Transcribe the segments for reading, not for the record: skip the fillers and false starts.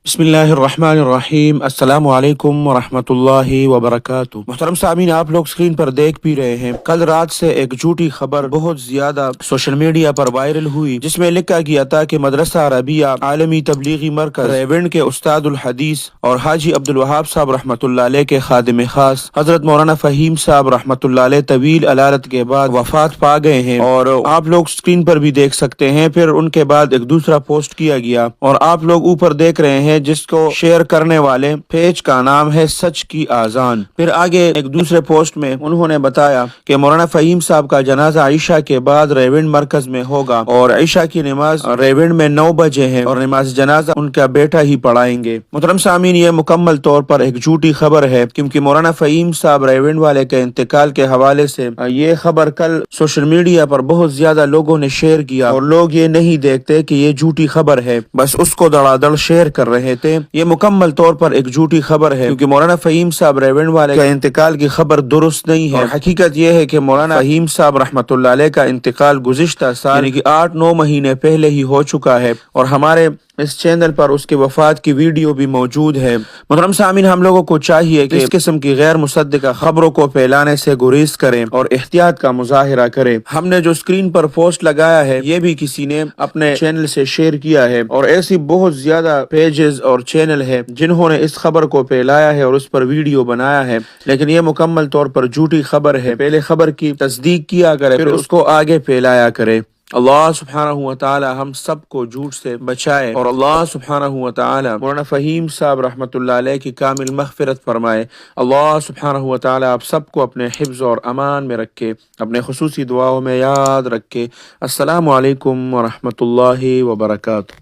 بسم اللہ الرحمن الرحیم، السلام علیکم ورحمۃ اللہ وبرکاتہ۔ محترم سامعین، آپ لوگ اسکرین پر دیکھ بھی رہے ہیں، کل رات سے ایک جھوٹی خبر بہت زیادہ سوشل میڈیا پر وائرل ہوئی، جس میں لکھا گیا تھا کہ مدرسہ عربیہ عالمی تبلیغی مرکز ریونڈ کے استاد الحدیث اور حاجی عبدالوہاب صاحب رحمۃ اللہ علیہ کے خادم خاص حضرت مولانا فہیم صاحب رحمۃ اللہ علیہ طویل علالت کے بعد وفات پا گئے ہیں، اور آپ لوگ اسکرین پر بھی دیکھ سکتے ہیں۔ پھر ان کے بعد ایک دوسرا پوسٹ کیا گیا، اور آپ لوگ اوپر دیکھ رہے ہیں جس کو شیئر کرنے والے پیج کا نام ہے سچ کی آذان۔ پھر آگے ایک دوسرے پوسٹ میں انہوں نے بتایا کہ مولانا فہیم صاحب کا جنازہ عشاء کے بعد ریونڈ مرکز میں ہوگا، اور عشاء کی نماز ریونڈ میں 9 بجے ہے، اور نماز جنازہ ان کا بیٹا ہی پڑھائیں گے۔ محترم سامعین، یہ مکمل طور پر ایک جھوٹی خبر ہے، کیونکہ مولانا فہیم صاحب ریونڈ والے کے انتقال کے حوالے سے یہ خبر کل سوشل میڈیا پر بہت زیادہ لوگوں نے شیئر کیا، اور لوگ یہ نہیں دیکھتے کہ یہ جھوٹی خبر ہے، بس اس کو دڑا دڑ شیئر کر رہے تھے۔ یہ مکمل طور پر ایک جھوٹی خبر ہے، کیونکہ مولانا فہیم صاحب ریونڈ والے کا انتقال کی خبر درست نہیں ہے، اور حقیقت یہ ہے کہ مولانا فہیم صاحب رحمۃ اللہ علیہ کا انتقال گزشتہ سال یعنی کہ 8-9 مہینے پہلے ہی ہو چکا ہے، اور ہمارے اس چینل پر اس کے وفات کی ویڈیو بھی موجود ہے۔ محترم سامعین، ہم لوگوں کو چاہیے کہ اس قسم کی غیر مصدقہ خبروں کو پھیلانے سے گریز کریں اور احتیاط کا مظاہرہ کریں۔ ہم نے جو اسکرین پر پوسٹ لگایا ہے، یہ بھی کسی نے اپنے چینل سے شیئر کیا ہے، اور ایسی بہت زیادہ پیجز اور چینل ہے جنہوں نے اس خبر کو پھیلایا ہے اور اس پر ویڈیو بنایا ہے، لیکن یہ مکمل طور پر جھوٹی خبر ہے۔ پہلے خبر کی تصدیق کیا کرے، پھر اس کو آگے پھیلایا کرے۔ اللہ سبحانہ و تعالی ہم سب کو جھوٹ سے بچائے، اور اللہ سبحانہ و تعالی مولانا فہیم صاحب رحمۃ اللہ علیہ کی کامل مغفرت فرمائے۔ اللہ سبحانہ و تعالی آپ سب کو اپنے حفظ اور امان میں رکھے، اپنے خصوصی دعاؤں میں یاد رکھے۔ السلام علیکم ورحمۃ اللہ وبرکاتہ۔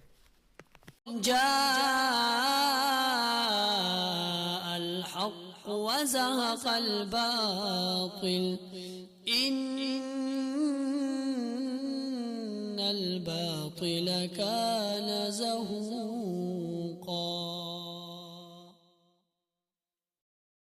جاء الحق وزهق الباطل إن الباطل كان زهوقا